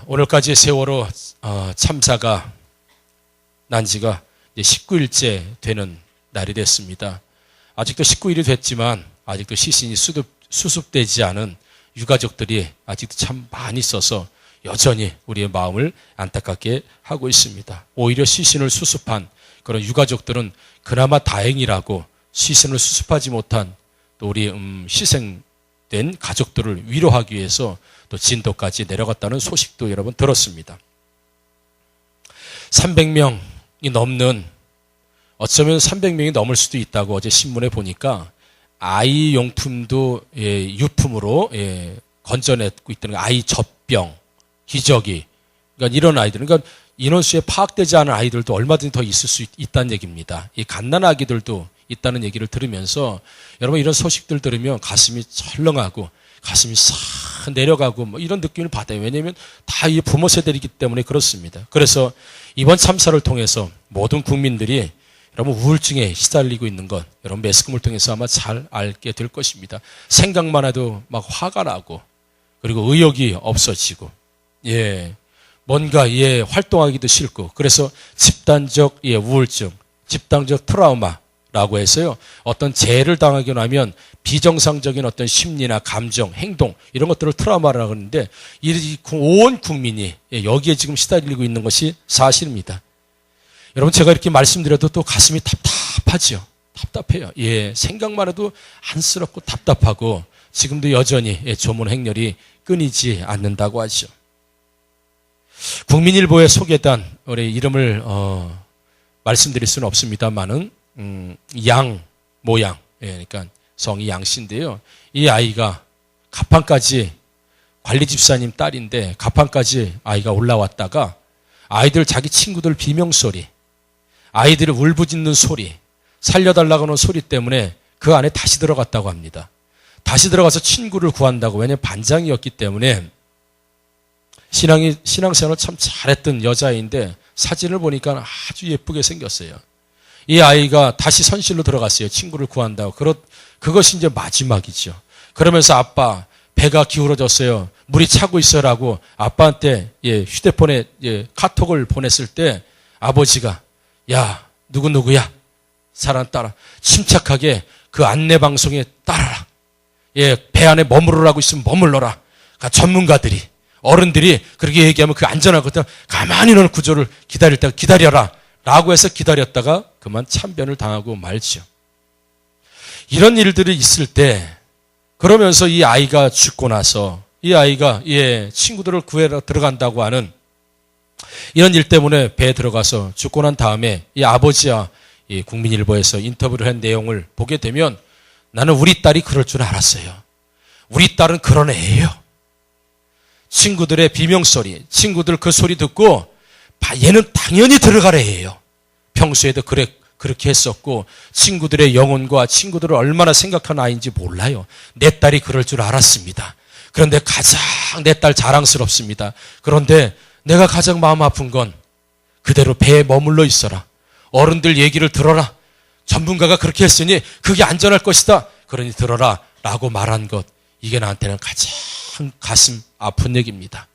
오늘까지 세월호 참사가 난 지가 이제 19일째 되는 날이 됐습니다. 아직도 19일이 됐지만 아직도 시신이 수습되지 않은 유가족들이 아직도 참 많이 있어서 여전히 우리의 마음을 안타깝게 하고 있습니다. 오히려 시신을 수습한 그런 유가족들은 그나마 다행이라고 시신을 수습하지 못한 또 우리 희생된 가족들을 위로하기 위해서 또 진도까지 내려갔다는 소식도 여러분 들었습니다. 300명이 넘는, 어쩌면 300명이 넘을 수도 있다고 어제 신문에 보니까 아이 용품도 유품으로 건져내고 있다는, 아이 젖병, 기저귀, 그러니까 이런 아이들, 그러니까 인원수에 파악되지 않은 아이들도 얼마든지 더 있을 수 있다는 얘기입니다. 이 갓난아기들도 있다는 얘기를 들으면서 여러분 이런 소식들 들으면 가슴이 철렁하고 가슴이 싹 내려가고 뭐 이런 느낌을 받아요. 왜냐하면 다 이 부모 세대이기 때문에 그렇습니다. 그래서 이번 참사를 통해서 모든 국민들이 여러분 우울증에 시달리고 있는 것 여러분 매스컴을 통해서 아마 잘 알게 될 것입니다. 생각만 해도 막 화가 나고 그리고 의욕이 없어지고 뭔가 활동하기도 싫고 그래서 집단적 우울증, 집단적 트라우마라고 해서요. 어떤 재해를 당하고 나면 비정상적인 어떤 심리나 감정, 행동 이런 것들을 트라우마라고 하는데 온 국민이 여기에 지금 시달리고 있는 것이 사실입니다. 여러분 제가 이렇게 말씀드려도 또 가슴이 답답하죠. 답답해요. 생각만 해도 안쓰럽고 답답하고 지금도 여전히 조문 행렬이 끊이지 않는다고 하죠. 국민일보에 소개된 우리 이름을 말씀드릴 수는 없습니다만은 양 모양, 그러니까 성이 양씨인데요. 이 아이가 가판까지 관리 집사님 딸인데 가판까지 아이가 올라왔다가 아이들 자기 친구들 비명소리, 아이들이 울부짖는 소리, 살려달라고 하는 소리 때문에 그 안에 다시 들어갔다고 합니다. 다시 들어가서 친구를 구한다고. 왜냐하면 반장이었기 때문에 신앙생활을 참 잘했던 여자인데 사진을 보니까 아주 예쁘게 생겼어요. 이 아이가 다시 선실로 들어갔어요. 친구를 구한다고. 그것이 이제 마지막이죠. 그러면서 아빠 배가 기울어졌어요. 물이 차고 있어라고 아빠한테 휴대폰에 카톡을 보냈을 때 아버지가 야 누구야 사람 따라 침착하게 그 안내방송에 따라라. 배 안에 머무르라고 있으면 머물러라. 그러니까 전문가들이 어른들이 그렇게 얘기하면 그 안전하거든. 가만히 너는 구조를 기다려라. 라고 해서 기다렸다가 그만 참변을 당하고 말죠. 이런 일들이 있을 때 그러면서 이 아이가 죽고 나서 이 아이가 친구들을 구해러 들어간다고 하는 이런 일 때문에 배에 들어가서 죽고 난 다음에 이 아버지와 이 국민일보에서 인터뷰를 한 내용을 보게 되면 나는 우리 딸이 그럴 줄 알았어요. 우리 딸은 그런 애예요. 친구들의 비명소리, 친구들 그 소리 듣고 얘는 당연히 들어갈 애예요. 평소에도 그렇게 했었고 친구들의 영혼과 친구들을 얼마나 생각하는 아이인지 몰라요. 내 딸이 그럴 줄 알았습니다. 그런데 가장 내 딸 자랑스럽습니다. 그런데 내가 가장 마음 아픈 건 그대로 배에 머물러 있어라. 어른들 얘기를 들어라. 전문가가 그렇게 했으니 그게 안전할 것이다. 그러니 들어라 라고 말한 것, 이게 나한테는 가장 가슴 아픈 얘기입니다.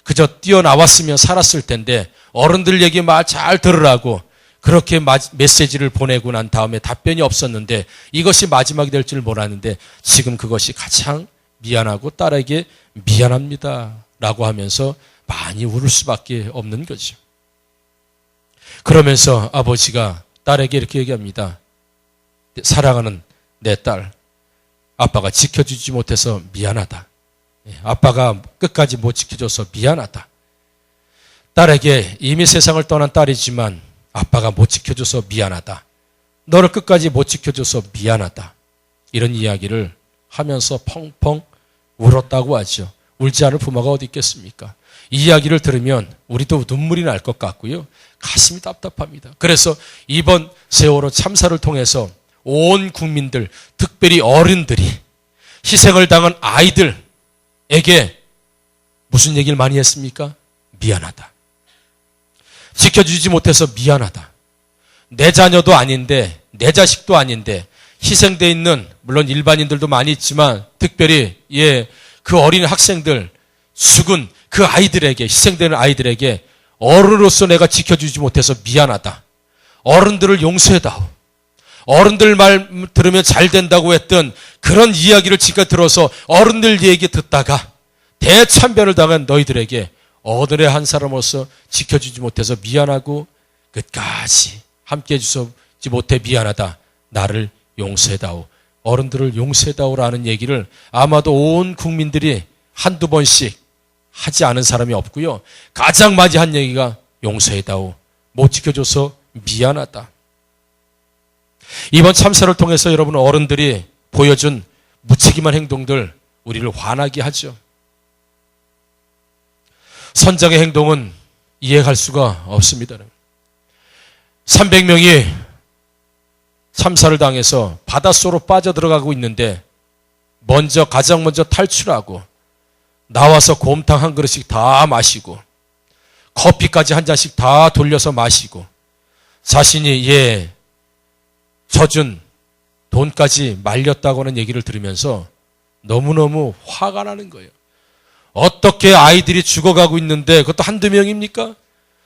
그저 뛰어나왔으면 살았을 텐데 어른들 얘기 말 잘 들으라고 그렇게 메시지를 보내고 난 다음에 답변이 없었는데 이것이 마지막이 될 줄 몰랐는데 지금 그것이 가장 미안하고 딸에게 미안합니다 라고 하면서 많이 울을 수밖에 없는 거죠. 그러면서 아버지가 딸에게 이렇게 얘기합니다. 사랑하는 내 딸, 아빠가 지켜주지 못해서 미안하다. 아빠가 끝까지 못 지켜줘서 미안하다. 딸에게 이미 세상을 떠난 딸이지만 아빠가 못 지켜줘서 미안하다. 너를 끝까지 못 지켜줘서 미안하다. 이런 이야기를 하면서 펑펑 울었다고 하죠. 울지 않을 부모가 어디 있겠습니까? 이 이야기를 들으면 우리도 눈물이 날 것 같고요. 가슴이 답답합니다. 그래서 이번 세월호 참사를 통해서 온 국민들, 특별히 어른들이 희생을 당한 아이들에게 무슨 얘기를 많이 했습니까? 미안하다. 지켜주지 못해서 미안하다. 내 자녀도 아닌데, 내 자식도 아닌데 희생되어 있는, 물론 일반인들도 많이 있지만 특별히 그 어린 학생들, 죽은 그 아이들에게, 희생되는 아이들에게 어른으로서 내가 지켜주지 못해서 미안하다. 어른들을 용서해다오. 어른들 말 들으면 잘 된다고 했던 그런 이야기를 지금까지 들어서 어른들 얘기 듣다가 대참변을 당한 너희들에게 어른의 한 사람으로서 지켜주지 못해서 미안하고 끝까지 함께 해주지 못해 미안하다. 나를 용서해다오. 어른들을 용서해다오라는 얘기를 아마도 온 국민들이 한두 번씩 하지 않은 사람이 없고요. 가장 많이 한 얘기가 용서해다오. 못 지켜줘서 미안하다. 이번 참사를 통해서 여러분 어른들이 보여준 무책임한 행동들 우리를 화나게 하죠. 선장의 행동은 이해할 수가 없습니다. 300명이 참사를 당해서 바닷속으로 빠져들어가고 있는데 가장 먼저 탈출하고 나와서 곰탕 한 그릇씩 다 마시고 커피까지 한 잔씩 다 돌려서 마시고 자신이 져준 돈까지 말렸다고 하는 얘기를 들으면서 너무너무 화가 나는 거예요. 어떻게 아이들이 죽어가고 있는데 그것도 한두 명입니까?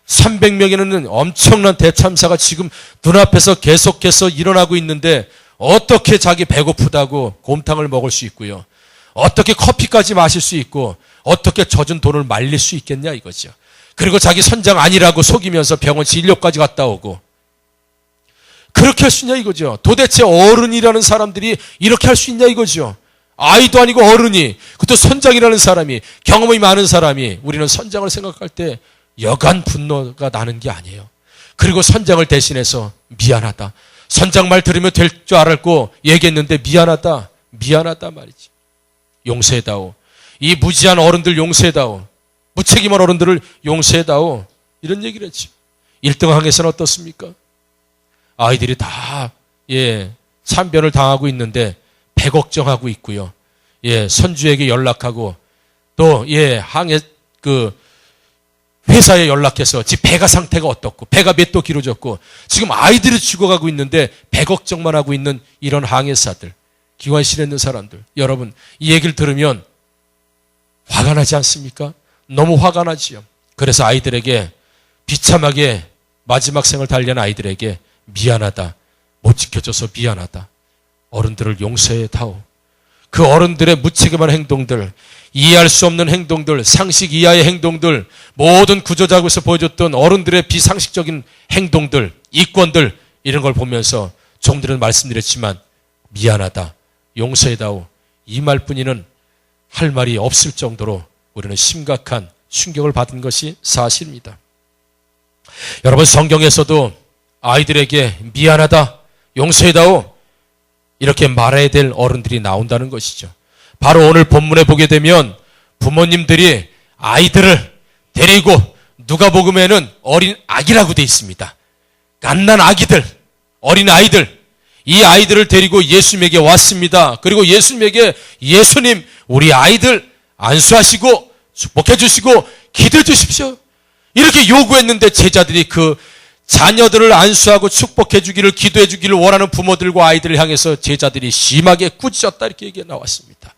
300명이라는 엄청난 대참사가 지금 눈앞에서 계속해서 일어나고 있는데 어떻게 자기 배고프다고 곰탕을 먹을 수 있고요. 어떻게 커피까지 마실 수 있고 어떻게 젖은 돈을 말릴 수 있겠냐 이거죠. 그리고 자기 선장 아니라고 속이면서 병원 진료까지 갔다 오고 그렇게 할 수 있냐 이거죠. 도대체 어른이라는 사람들이 이렇게 할 수 있냐 이거죠. 아이도 아니고 어른이, 그것도 선장이라는 사람이, 경험이 많은 사람이 우리는 선장을 생각할 때 여간 분노가 나는 게 아니에요. 그리고 선장을 대신해서 미안하다. 선장 말 들으면 될 줄 알았고 얘기했는데 미안하다 말이지. 용서해다오. 이 무지한 어른들 용서해다오. 무책임한 어른들을 용서해다오. 이런 얘기를 했지. 1등 항에서는 어떻습니까? 아이들이 다 참변을 당하고 있는데 배 걱정하고 있고요. 선주에게 연락하고 또 항해 회사에 연락해서 지 배가 상태가 어떻고 배가 몇 도 길어졌고 지금 아이들이 죽어가고 있는데 배 걱정만 하고 있는 이런 항해사들, 기관실에 있는 사람들, 여러분 이 얘기를 들으면 화가 나지 않습니까? 너무 화가 나지요. 그래서 아이들에게 비참하게 마지막 생을 달리는 아이들에게 미안하다. 못 지켜줘서 미안하다. 어른들을 용서해다오. 그 어른들의 무책임한 행동들, 이해할 수 없는 행동들, 상식 이하의 행동들, 모든 구조작에서 보여줬던 어른들의 비상식적인 행동들, 이권들 이런 걸 보면서 종들은 말씀드렸지만 미안하다, 용서해다오 이 말뿐이는 할 말이 없을 정도로 우리는 심각한 충격을 받은 것이 사실입니다. 여러분 성경에서도 아이들에게 미안하다, 용서해다오 이렇게 말해야 될 어른들이 나온다는 것이죠. 바로 오늘 본문에 보게 되면 부모님들이 아이들을 데리고 누가복음에는 어린 아기라고 되어 있습니다. 갓난 아기들, 어린 아이들, 이 아이들을 데리고 예수님에게 왔습니다. 그리고 예수님에게 예수님 우리 아이들 안수하시고 축복해 주시고 기도해 주십시오 이렇게 요구했는데 제자들이 그 자녀들을 안수하고 축복해 주기를 기도해 주기를 원하는 부모들과 아이들을 향해서 제자들이 심하게 꾸짖었다 이렇게 얘기가 나왔습니다.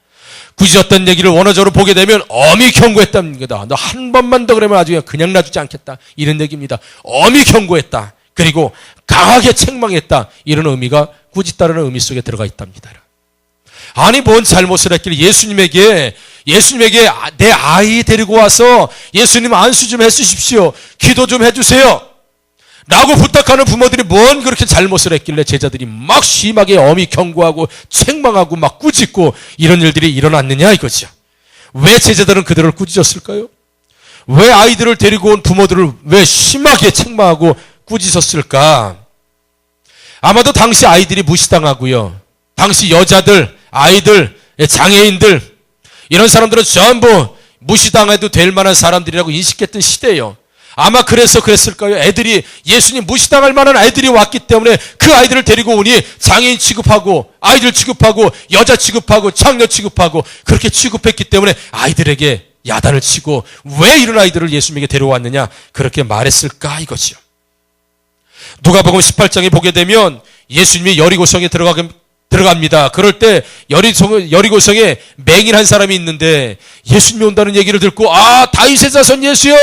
꾸짖었던 얘기를 원어적으로 보게 되면 엄히 경고했답니다. 너 한 번만 더 그러면 아주 그냥 놔두지 않겠다 이런 얘기입니다. 엄히 경고했다. 그리고 강하게 책망했다. 이런 의미가 꾸짖다라는 의미 속에 들어가 있답니다. 아니 뭔 잘못을 했길래 예수님에게 내 아이 데리고 와서 예수님 안수 좀 해주십시오. 기도 좀 해주세요. 라고 부탁하는 부모들이 뭔 그렇게 잘못을 했길래 제자들이 막 심하게 엄히 경고하고 책망하고 막 꾸짖고 이런 일들이 일어났느냐 이거죠. 왜 제자들은 그들을 꾸짖었을까요? 왜 아이들을 데리고 온 부모들을 왜 심하게 책망하고 꾸짖었을까? 아마도 당시 아이들이 무시당하고요. 당시 여자들, 아이들, 장애인들 이런 사람들은 전부 무시당해도 될 만한 사람들이라고 인식했던 시대예요. 아마 그래서 그랬을까요? 애들이 예수님 무시당할 만한 아이들이 왔기 때문에 그 아이들을 데리고 오니 장애인 취급하고 아이들 취급하고 여자 취급하고 장녀 취급하고 그렇게 취급했기 때문에 아이들에게 야단을 치고 왜 이런 아이들을 예수님에게 데려왔느냐 그렇게 말했을까 이거지요. 누가복음 18장에 보게 되면 예수님이 여리고성에 들어갑니다. 그럴 때 여리고성에 맹인 한 사람이 있는데 예수님이 온다는 얘기를 듣고 아 다윗의 자손 예수여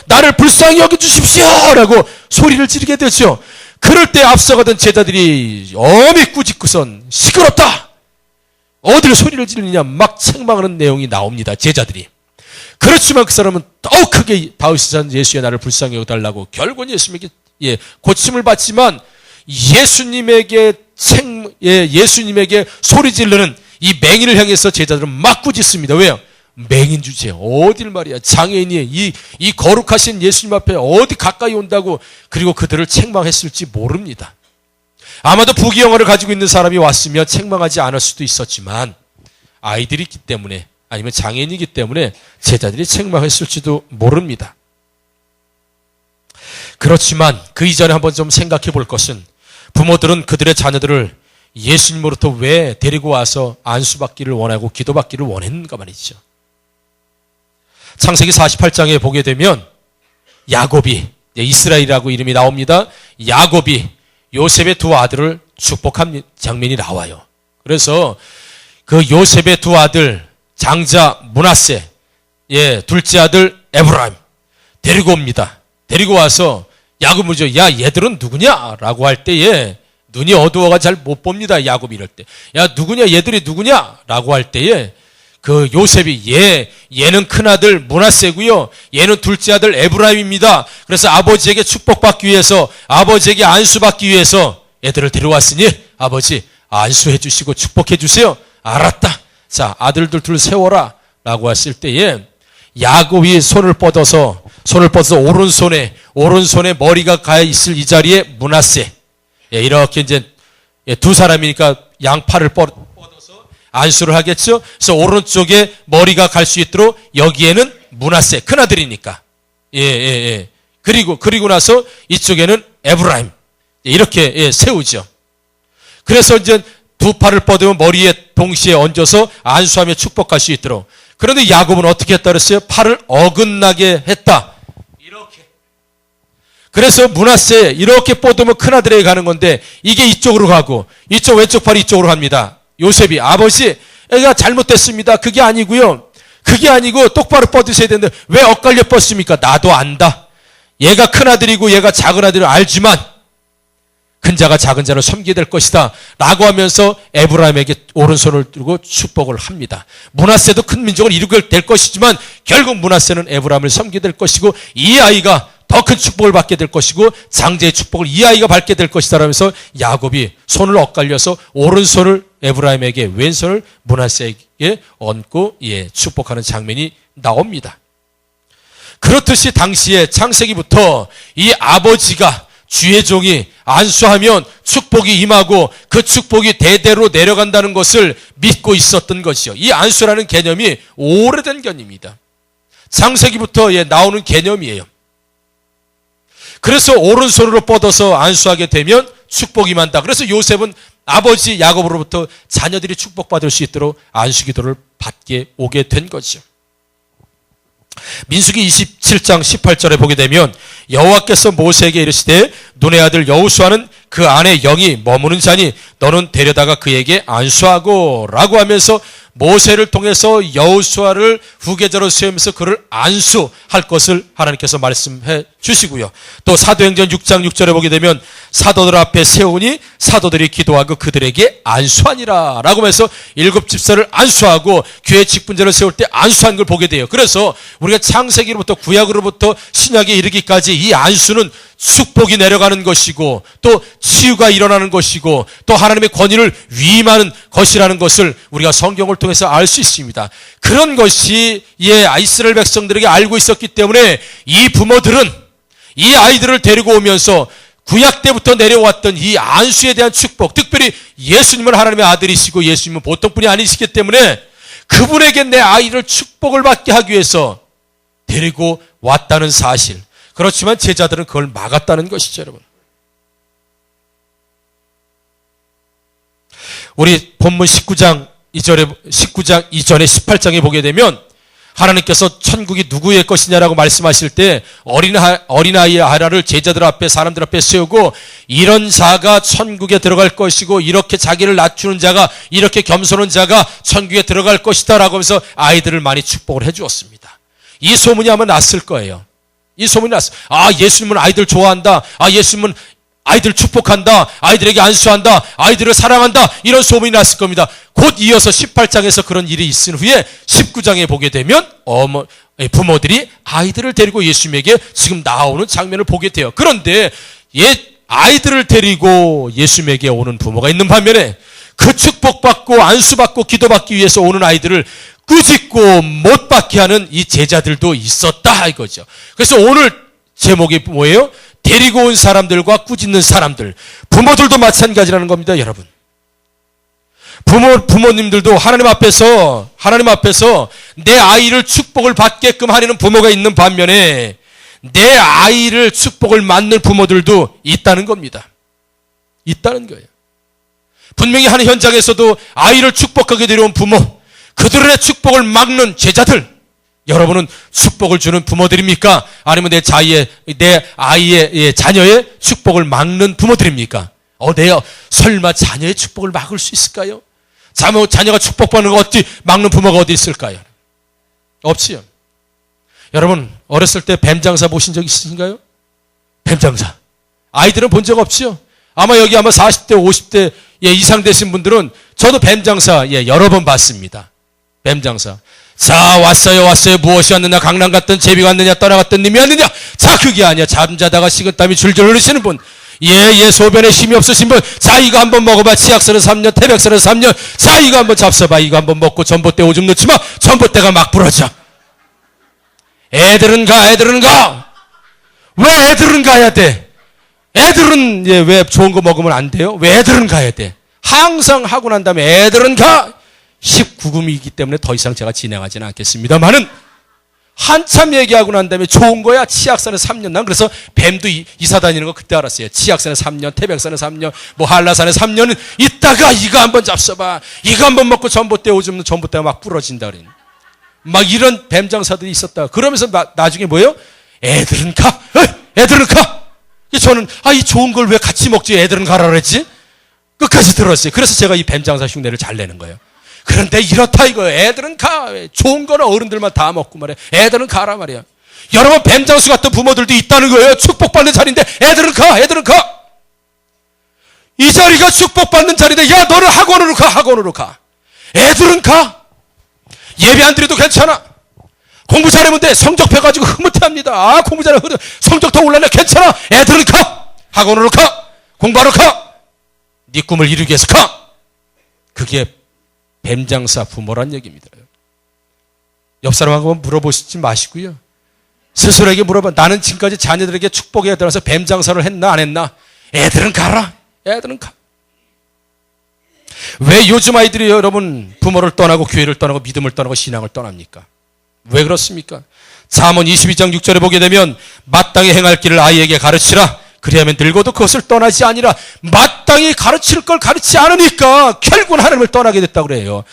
나를 불쌍히 여겨주십시오 라고 소리를 지르게 되죠. 그럴 때 앞서가던 제자들이 어미 꾸짖고선 시끄럽다. 어디를 소리를 지르느냐 막 책망하는 내용이 나옵니다. 제자들이. 그렇지만 그 사람은 더욱 크게 다윗의 자손 예수여 나를 불쌍히 여겨달라고 결국은 예수님에게 고침을 받지만 예수님에게 소리 지르는 이 맹인을 향해서 제자들은 막 꾸짖습니다. 왜요? 맹인 주제에 어딜 말이야 장애인이 이 거룩하신 예수님 앞에 어디 가까이 온다고 그리고 그들을 책망했을지 모릅니다. 아마도 부귀영화를 가지고 있는 사람이 왔으면 책망하지 않을 수도 있었지만 아이들이 있기 때문에 아니면 장애인이기 때문에 제자들이 책망했을지도 모릅니다. 그렇지만 그 이전에 한번 좀 생각해 볼 것은 부모들은 그들의 자녀들을 예수님으로부터 왜 데리고 와서 안수받기를 원하고 기도받기를 원했는가 말이죠. 창세기 48장에 보게 되면 야곱이 이스라엘이라고 이름이 나옵니다. 야곱이 요셉의 두 아들을 축복한 장면이 나와요. 그래서 그 요셉의 두 아들 장자 므낫세, 둘째 아들 에브라임 데리고 옵니다. 데리고 와서 야곱을 묻죠. 야 얘들은 누구냐? 라고 할 때에 눈이 어두워가 잘 못 봅니다. 야곱이 이럴 때. 야 누구냐? 얘들이 누구냐? 라고 할 때에 그 요셉이 얘는 큰아들 므낫세고요. 얘는 둘째 아들 에브라임입니다. 그래서 아버지에게 축복받기 위해서 아버지에게 안수받기 위해서 애들을 데려왔으니 아버지 안수해 주시고 축복해 주세요. 알았다. 자 아들들 둘 세워라 라고 했을 때에 야곱이 손을 뻗어서 오른손에 머리가 가 있을 이 자리에 므낫세 이렇게 이제 두 사람이니까 양팔을 뻗어서 안수를 하겠죠. 그래서 오른쪽에 머리가 갈 수 있도록 여기에는 므낫세 큰아들이니까 그리고 나서 이쪽에는 에브라임 이렇게 세우죠. 그래서 이제 두 팔을 뻗으면 머리에 동시에 얹어서 안수하며 축복할 수 있도록. 그런데 야곱은 어떻게 했다 그랬어요? 팔을 어긋나게 했다. 이렇게. 그래서 므낫세 이렇게 뻗으면 큰아들에게 가는 건데 이게 이쪽으로 가고 이쪽 왼쪽 팔이 이쪽으로 갑니다. 요셉이 아버지 애가 잘못됐습니다. 그게 아니고요. 그게 아니고 똑바로 뻗으셔야 되는데 왜 엇갈려 뻗습니까? 나도 안다. 얘가 큰아들이고 얘가 작은아들을 알지만 큰 자가 작은 자를 섬기게 될 것이다 라고 하면서 에브라임에게 오른손을 들고 축복을 합니다. 므낫세도 큰 민족을 이루게 될 것이지만 결국 므낫세는 에브라임을 섬기게 될 것이고 이 아이가 더 큰 축복을 받게 될 것이고 장제의 축복을 이 아이가 받게 될 것이다 라면서 야곱이 손을 엇갈려서 오른손을 에브라임에게 왼손을 므낫세에게 얹고 축복하는 장면이 나옵니다. 그렇듯이 당시에 창세기부터 이 아버지가 주의 종이 안수하면 축복이 임하고 그 축복이 대대로 내려간다는 것을 믿고 있었던 것이요. 이 안수라는 개념이 오래된 개념입니다. 창세기부터 나오는 개념이에요. 그래서 오른손으로 뻗어서 안수하게 되면 축복이 임한다. 그래서 요셉은 아버지 야곱으로부터 자녀들이 축복받을 수 있도록 안수기도를 받게 오게 된 거죠. 민수기 27장 18절에 보게 되면 여호와께서 모세에게 이르시되 눈의 아들 여호수아는 그 안에 영이 머무는 자니 너는 데려다가 그에게 안수하고 라고 하면서 모세를 통해서 여호수아를 후계자로 세우면서 그를 안수할 것을 하나님께서 말씀해 주시고요. 또 사도행전 6장 6절에 보게 되면 사도들 앞에 세우니 사도들이 기도하고 그들에게 안수하니라 라고 하면서 7집사를 안수하고 교회 직분자를 세울 때 안수한 걸 보게 돼요. 그래서 우리가 창세기로부터 구약으로부터 신약에 이르기까지 이 안수는 축복이 내려가는 것이고 또 치유가 일어나는 것이고 또 하나님의 권위를 위임하는 것이라는 것을 우리가 성경을 통해서 알 수 있습니다. 그런 것이 이스라엘 백성들에게 알고 있었기 때문에 이 부모들은 이 아이들을 데리고 오면서 구약 때부터 내려왔던 이 안수에 대한 축복, 특별히 예수님은 하나님의 아들이시고 예수님은 보통 분이 아니시기 때문에 그분에게 내 아이를 축복을 받게 하기 위해서 데리고 왔다는 사실. 그렇지만 제자들은 그걸 막았다는 것이죠, 여러분. 우리 본문 19장 이전에 18장에 보게 되면 하나님께서 천국이 누구의 것이냐라고 말씀하실 때 어린아이 하나를 제자들 앞에 사람들 앞에 세우고 이런 자가 천국에 들어갈 것이고 이렇게 자기를 낮추는 자가 이렇게 겸손한 자가 천국에 들어갈 것이다 라고 하면서 아이들을 많이 축복을 해 주었습니다. 이 소문이 아마 났을 거예요. 이 소문이 났어요. 아, 예수님은 아이들 좋아한다. 아, 예수님은 아이들 축복한다. 아이들에게 안수한다. 아이들을 사랑한다. 이런 소문이 났을 겁니다. 곧 이어서 18장에서 그런 일이 있은 후에 19장에 보게 되면 부모들이 아이들을 데리고 예수님에게 지금 나오는 장면을 보게 돼요. 그런데 아이들을 데리고 예수님에게 오는 부모가 있는 반면에 그 축복받고 안수받고 기도받기 위해서 오는 아이들을 꾸짖고 못 받게 하는 이 제자들도 있었다 이거죠. 그래서 오늘 제목이 뭐예요? 데리고 온 사람들과 꾸짖는 사람들. 부모들도 마찬가지라는 겁니다, 여러분. 부모님들도 하나님 앞에서 내 아이를 축복을 받게끔 하려는 부모가 있는 반면에 내 아이를 축복을 막는 부모들도 있다는 겁니다. 있다는 거예요. 분명히 한 현장에서도 아이를 축복하게 데려온 부모, 그들의 축복을 막는 제자들, 여러분은 축복을 주는 부모들입니까? 아니면 내 아이의 자녀의 축복을 막는 부모들입니까? 설마 자녀의 축복을 막을 수 있을까요? 자녀가 축복받는 거 막는 부모가 어디 있을까요? 없지요. 여러분, 어렸을 때 뱀장사 보신 적 있으신가요? 뱀장사. 아이들은 본 적 없지요? 아마 40대, 50대 이상 되신 분들은 저도 뱀장사 여러 번 봤습니다. 뱀장사. 자, 왔어요. 무엇이 왔느냐? 강남 갔든 제비 갔느냐? 떠나갔든 님이 왔느냐? 자, 그게 아니야. 잠자다가 식은땀이 줄줄 흐르시는 분. 소변에 힘이 없으신 분. 자, 이거 한번 먹어봐. 치약서는 3년, 태백서는 3년. 자, 이거 한번 잡숴봐. 이거 한번 먹고 전봇대 오줌 넣지 마. 전봇대가 막 부러져. 애들은 가. 왜 애들은 가야 돼? 애들은 왜 좋은 거 먹으면 안 돼요? 왜 애들은 가야 돼? 항상 하고 난 다음에 애들은 가. 19금이기 때문에 더 이상 제가 진행하지는 않겠습니다만은 한참 얘기하고 난 다음에 좋은 거야. 치약사는 3년. 난 그래서 뱀도 이사 다니는 거 그때 알았어요. 치약사는 3년, 태백사는 3년, 한라산에 3년은 있다가 이거 한번 잡숴봐. 이거 한번 먹고 전봇대 오줌 전봇대가 막 부러진다 그러니. 막 이런 뱀장사들이 있었다. 그러면서 나중에 뭐예요? 애들은 가. 애들은 가. 저는 이 좋은 걸 왜 같이 먹지? 애들은 가라 그랬지? 끝까지 들었어요. 그래서 제가 이 뱀장사 흉내를 잘 내는 거예요. 그런데 이렇다 이거예요. 애들은 가. 좋은 거는 어른들만 다 먹고 말이야. 애들은 가라 말이야. 여러분, 뱀장수 같은 부모들도 있다는 거예요. 축복받는 자리인데 애들은 가. 이 자리가 축복받는 자리인데 야, 너는 학원으로 가. 애들은 가. 예배 안 드려도 괜찮아. 공부 잘하면 돼. 성적 펴가지고 흐뭇해합니다. 공부 잘하면 성적 더 올라내. 괜찮아. 애들은 가. 학원으로 가. 공부하러 가. 네 꿈을 이루기 위해서 가. 그게 뱀장사 부모란 얘기입니다. 옆 사람하고 물어보시지 마시고요. 스스로에게 물어봐. 나는 지금까지 자녀들에게 축복에 들어서 뱀장사를 했나 안 했나? 애들은 가라. 애들은 가. 왜 요즘 아이들이 여러분 부모를 떠나고 교회를 떠나고 믿음을 떠나고 신앙을 떠납니까? 왜 그렇습니까? 잠언 22장 6절에 보게 되면 마땅히 행할 길을 아이에게 가르치라. 그리하면 늙어도 그것을 떠나지 아니라. 마땅히 가르칠 걸 가르치지 않으니까 결국은 하나님을 떠나게 됐다고 그래요.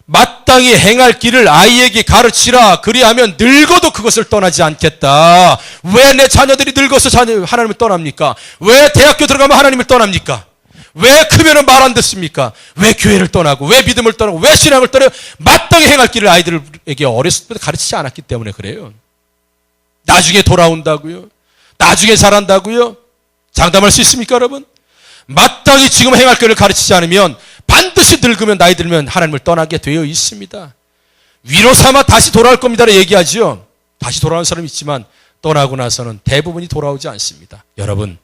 마땅히 행할 길을 아이에게 가르치라. 그리하면 늙어도 그것을 떠나지 않겠다. 왜 내 자녀들이 늙어서 하나님을 떠납니까? 왜 대학교 들어가면 하나님을 떠납니까? 왜 크면은 말 안 듣습니까? 왜 교회를 떠나고, 왜 믿음을 떠나고, 왜 신앙을 떠나요? 마땅히 행할 길을 아이들에게 어렸을 때 가르치지 않았기 때문에 그래요. 나중에 돌아온다고요? 나중에 잘한다고요? 장담할 수 있습니까, 여러분? 마땅히 지금 행할 길을 가르치지 않으면 반드시 늙으면 나이 들면 하나님을 떠나게 되어 있습니다. 위로 삼아 다시 돌아올 겁니다라고 얘기하죠. 다시 돌아오는 사람이 있지만 떠나고 나서는 대부분이 돌아오지 않습니다. 여러분,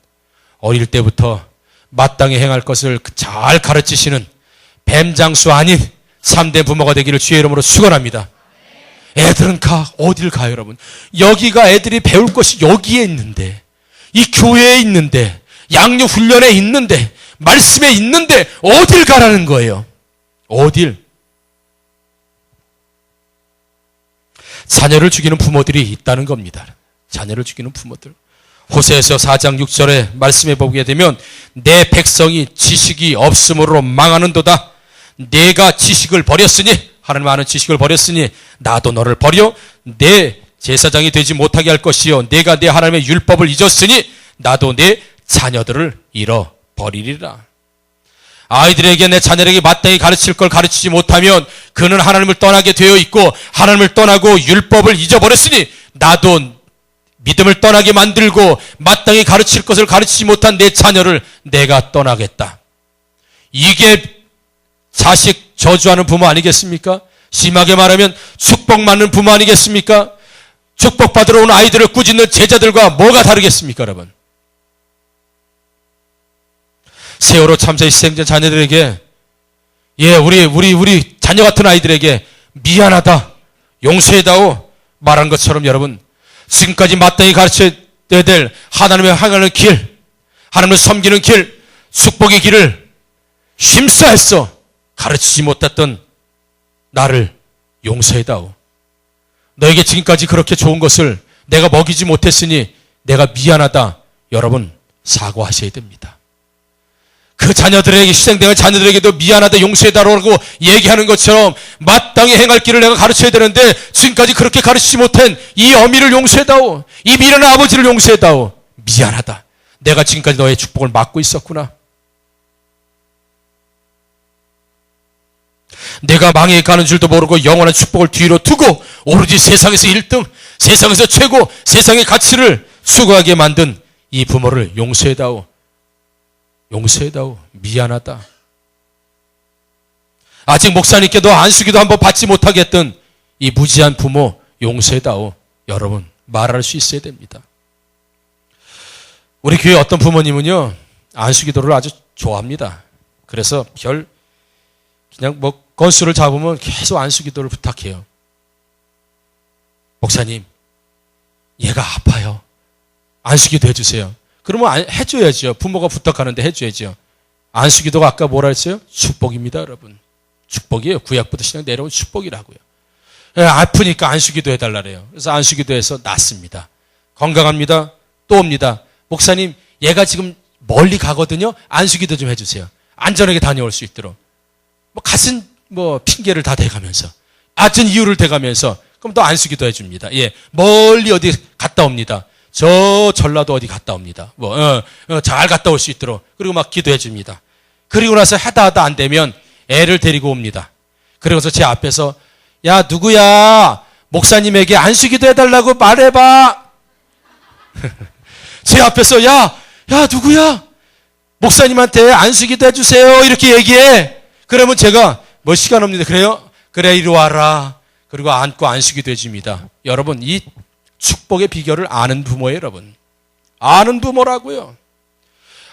어릴 때부터 마땅히 행할 것을 잘 가르치시는 뱀장수 아닌 참된 부모가 되기를 주의 이름으로 축원합니다. 애들은 가. 어딜 가요, 여러분? 여기가 애들이 배울 것이 여기에 있는데, 이 교회에 있는데, 양육 훈련에 있는데, 말씀에 있는데 어딜 가라는 거예요? 어딜? 자녀를 죽이는 부모들이 있다는 겁니다. 자녀를 죽이는 부모들. 호세아서 4장 6절에 말씀해 보게 되면 내 백성이 지식이 없음으로 망하는도다. 내가 지식을 버렸으니 하나님 아는 지식을 버렸으니 나도 너를 버려 내 제사장이 되지 못하게 할 것이요 내가 내 하나님의 율법을 잊었으니 나도 내 자녀들을 잃어버리리라. 아이들에게 내 자녀에게 마땅히 가르칠 걸 가르치지 못하면 그는 하나님을 떠나게 되어 있고 하나님을 떠나고 율법을 잊어버렸으니 나도 믿음을 떠나게 만들고 마땅히 가르칠 것을 가르치지 못한 내 자녀를 내가 떠나겠다. 이게 자식 저주하는 부모 아니겠습니까? 심하게 말하면 축복받는 부모 아니겠습니까? 축복받으러 온 아이들을 꾸짖는 제자들과 뭐가 다르겠습니까, 여러분? 세월호 참사의 희생자 자녀들에게 우리 자녀 같은 아이들에게 미안하다, 용서해다오 말한 것처럼 여러분 지금까지 마땅히 가르쳐야 될 하나님의 향하는 길, 하나님을 섬기는 길, 축복의 길을 힘써했어 가르치지 못했던 나를 용서해다오. 너에게 지금까지 그렇게 좋은 것을 내가 먹이지 못했으니 내가 미안하다. 여러분 사과하셔야 됩니다. 그 자녀들에게 희생된 자녀들에게도 미안하다 용서해달라고 얘기하는 것처럼 마땅히 행할 길을 내가 가르쳐야 되는데 지금까지 그렇게 가르치지 못한 이 어미를 용서해다오. 이 미련한 아버지를 용서해다오. 미안하다. 내가 지금까지 너의 축복을 막고 있었구나. 내가 망해 가는 줄도 모르고 영원한 축복을 뒤로 두고 오로지 세상에서 1등, 세상에서 최고, 세상의 가치를 추구하게 만든 이 부모를 용서해다오. 용서해다오. 미안하다. 아직 목사님께도 안수기도 한번 받지 못하게 했던 이 무지한 부모 용서해다오. 여러분 말할 수 있어야 됩니다. 우리 교회 어떤 부모님은요 안수기도를 아주 좋아합니다. 그래서 그냥 건수를 잡으면 계속 안수기도를 부탁해요. 목사님 얘가 아파요. 안수기도 해주세요. 그러면 해줘야죠. 부모가 부탁하는데 해줘야죠. 안수기도가 아까 뭐라 했어요? 축복입니다, 여러분. 축복이에요. 구약부터 신약 내려온 축복이라고요. 아프니까 안수기도 해달라래요. 그래서 안수기도 해서 낫습니다. 건강합니다. 또 옵니다. 목사님, 얘가 지금 멀리 가거든요. 안수기도 좀 해주세요. 안전하게 다녀올 수 있도록. 같은 핑계를 다 대가면서, 같은 이유를 대가면서, 그럼 또 안수기도 해줍니다. 예, 멀리 어디 갔다 옵니다. 저 전라도 어디 갔다 옵니다. 잘 갔다 올 수 있도록. 그리고 막 기도해 줍니다. 그리고 나서 하다 안 되면 애를 데리고 옵니다. 그러고서 제 앞에서 야 누구야 목사님에게 안수기도 해달라고 말해봐. 제 앞에서 야 누구야 목사님한테 안수기도 해주세요 이렇게 얘기해. 그러면 제가 시간 없는데 그래요? 그래 이리 와라. 그리고 안고 안수기도 해줍니다. 여러분 이 축복의 비결을 아는 부모예요, 여러분. 아는 부모라고요.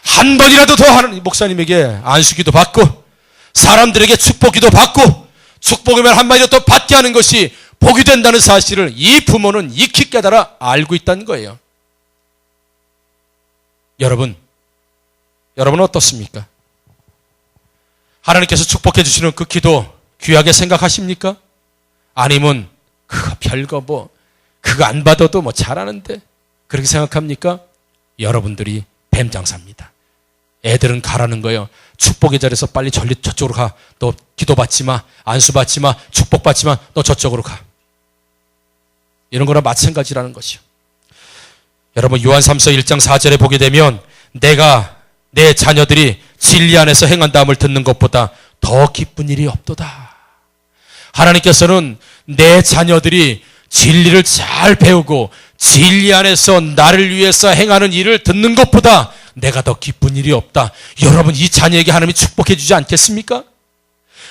한 번이라도 더 하는 목사님에게 안수기도 받고 사람들에게 축복기도 받고 축복이면 한마디라도 더 받게 하는 것이 복이 된다는 사실을 이 부모는 익히 깨달아 알고 있다는 거예요. 여러분은 어떻습니까? 하나님께서 축복해 주시는 그 기도 귀하게 생각하십니까? 아니면 그거 별거 그거 안 받아도 잘하는데 그렇게 생각합니까? 여러분들이 뱀장사입니다. 애들은 가라는 거예요. 축복의 자리에서 빨리 저쪽으로 가. 너 기도 받지 마. 안수 받지 마. 축복 받지 마. 너 저쪽으로 가. 이런 거랑 마찬가지라는 것이요. 여러분 요한 3서 1장 4절에 보게 되면 내가 내 자녀들이 진리 안에서 행한다함을 듣는 것보다 더 기쁜 일이 없도다. 하나님께서는 내 자녀들이 진리를 잘 배우고 진리 안에서 나를 위해서 행하는 일을 듣는 것보다 내가 더 기쁜 일이 없다. 여러분 이 자녀에게 하나님이 축복해 주지 않겠습니까?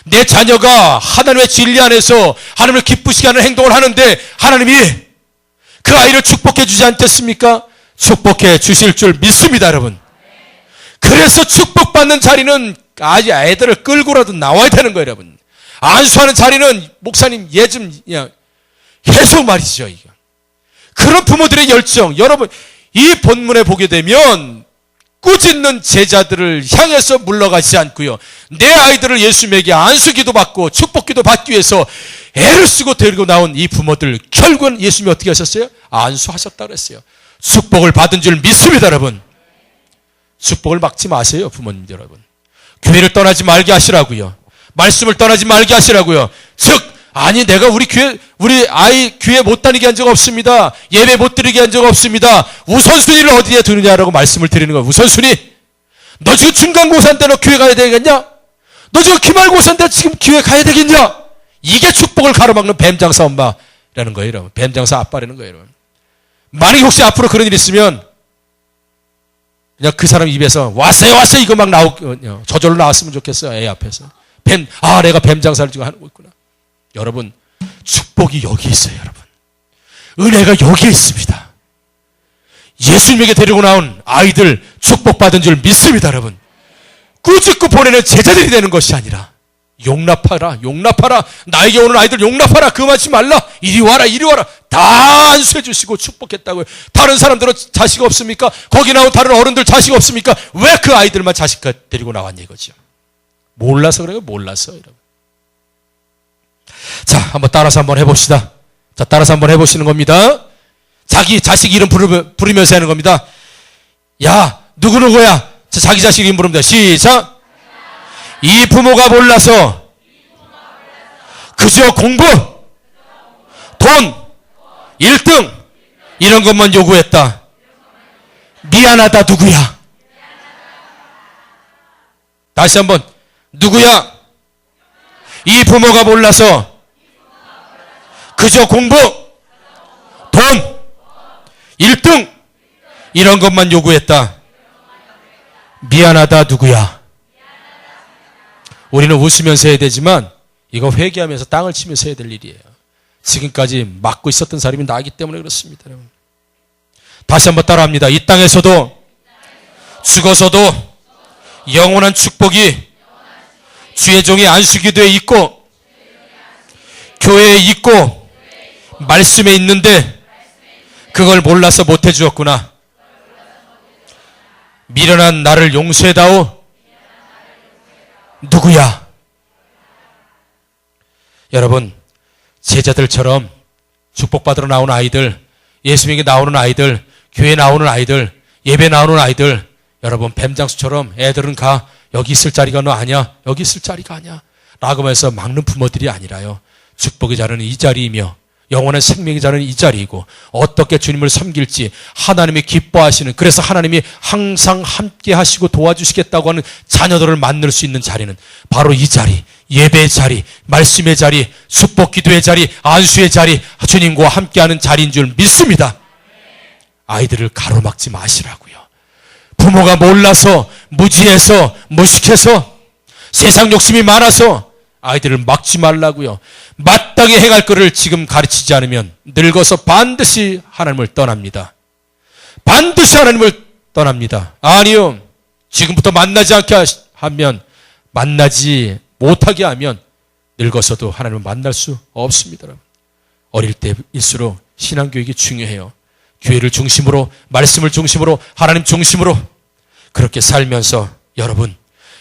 내 자녀가 하나님의 진리 안에서 하나님을 기쁘시게 하는 행동을 하는데 하나님이 그 아이를 축복해 주지 않겠습니까? 축복해 주실 줄 믿습니다, 여러분. 그래서 축복받는 자리는 아직 애들을 끌고라도 나와야 되는 거예요, 여러분. 안수하는 자리는 목사님 좀 계속 말이죠. 이거. 그런 부모들의 열정, 여러분 이 본문에 보게 되면 꾸짖는 제자들을 향해서 물러가지 않고요. 내 아이들을 예수님에게 안수기도 받고 축복기도 받기 위해서 애를 쓰고 데리고 나온 이 부모들 결국은 예수님이 어떻게 하셨어요? 안수하셨다고 그랬어요. 축복을 받은 줄 믿습니다, 여러분. 축복을 막지 마세요, 부모님들 여러분. 교회를 떠나지 말게 하시라고요. 말씀을 떠나지 말게 하시라고요. 즉 아니, 내가 우리 아이 교회 못 다니게 한 적 없습니다. 예배 못 드리게 한 적 없습니다. 우선순위를 어디에 두느냐라고 말씀을 드리는 거예요. 우선순위. 너 지금 중간고사인데 너 교회 가야 되겠냐? 너 지금 기말고사인데 지금 교회 가야 되겠냐? 이게 축복을 가로막는 뱀장사 엄마라는 거예요, 여러분. 뱀장사 아빠라는 거예요, 여러분. 만약에 혹시 앞으로 그런 일이 있으면 그냥 그 사람 입에서 왔어요 이거 막 저절로 나왔으면 좋겠어요. 애 앞에서. 내가 뱀장사를 지금 하고 있구나. 여러분, 축복이 여기 있어요, 여러분. 은혜가 여기에 있습니다. 예수님에게 데리고 나온 아이들 축복받은 줄 믿습니다, 여러분. 꾸짖고 보내는 제자들이 되는 것이 아니라 용납하라. 나에게 오는 아이들 용납하라. 그만하지 말라. 이리 와라. 다 안수해 주시고 축복했다고요. 다른 사람들은 자식 없습니까? 거기 나온 다른 어른들 자식 없습니까? 왜 그 아이들만 자식 데리고 나왔냐 이거죠. 몰라서 그래요. 몰라서, 여러분. 자, 한번 따라서 한번 해봅시다. 자, 따라서 한번 해보시는 겁니다. 자기 자식 이름 부르면서 하는 겁니다. 야, 누구야? 자, 자기 자식 이름 부르면 돼. 시작. 이 부모가 몰라서 그저 공부, 돈, 1등 이런 것만 요구했다. 미안하다. 누구야? 다시 한번. 누구야? 이 부모가 몰라서 그저 공부, 돈, 1등 이런 것만 요구했다. 미안하다. 누구야? 우리는 웃으면서 해야 되지만 이거 회개하면서 땅을 치면서 해야 될 일이에요. 지금까지 막고 있었던 사람이 나이기 때문에 그렇습니다. 여러분. 다시 한번 따라합니다. 이 땅에서도 죽어서도 영원한 축복이 주의 종의 안수기도에 있고 교회에 있고 말씀에 있는데 그걸 몰라서 못해 주었구나. 미련한 나를 용서해다오. 누구야? 여러분, 제자들처럼 축복받으러 나온 아이들, 예수님에게 나오는 아이들, 교회 나오는 아이들, 예배 나오는 아이들, 여러분 뱀장수처럼 애들은 가. 여기 있을 자리가 너 아니야. 여기 있을 자리가 아니야. 라고 하면서 막는 부모들이 아니라요. 축복의 자리는 이 자리이며 영원한 생명의 자리는 이 자리이고 어떻게 주님을 섬길지 하나님이 기뻐하시는, 그래서 하나님이 항상 함께 하시고 도와주시겠다고 하는 자녀들을 만날 수 있는 자리는 바로 이 자리, 예배의 자리, 말씀의 자리, 축복 기도의 자리, 안수의 자리, 주님과 함께하는 자리인 줄 믿습니다. 아이들을 가로막지 마시라고요. 부모가 몰라서, 무지해서, 무식해서, 세상 욕심이 많아서 아이들을 막지 말라고요. 마땅히 행할 것을 지금 가르치지 않으면 늙어서 반드시 하나님을 떠납니다. 반드시 하나님을 떠납니다. 아니요. 지금부터 만나지 않게 하면, 만나지 못하게 하면 늙어서도 하나님을 만날 수 없습니다. 어릴 때일수록 신앙교육이 중요해요. 교회를 중심으로, 말씀을 중심으로, 하나님 중심으로 그렇게 살면서 여러분,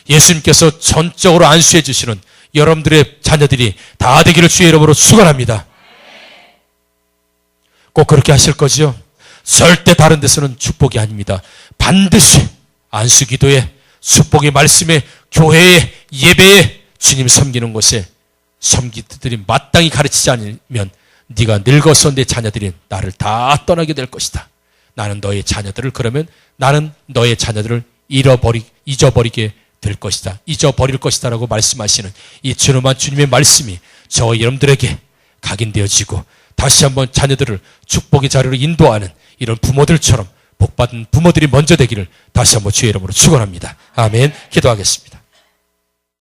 예수님께서 전적으로 안수해 주시는 여러분들의 자녀들이 다 되기를 주의 이름으로 축원합니다. 꼭 그렇게 하실 거죠? 절대 다른 데서는 축복이 아닙니다. 반드시 안수기도에, 축복의 말씀에, 교회에, 예배에, 주님 섬기는 곳에 섬기들이 마땅히 가르치지 않으면 네가 늙어서 내 자녀들이 나를 다 떠나게 될 것이다. 나는 너의 자녀들을, 그러면 나는 너의 자녀들을 잊어버리게 될 것이다. 잊어버릴 것이다 라고 말씀하시는 이 준엄한 주님의 말씀이 저와 여러분들에게 각인되어지고 다시 한번 자녀들을 축복의 자리로 인도하는 이런 부모들처럼 복받은 부모들이 먼저 되기를 다시 한번 주의 이름으로 축원합니다. 아멘. 기도하겠습니다.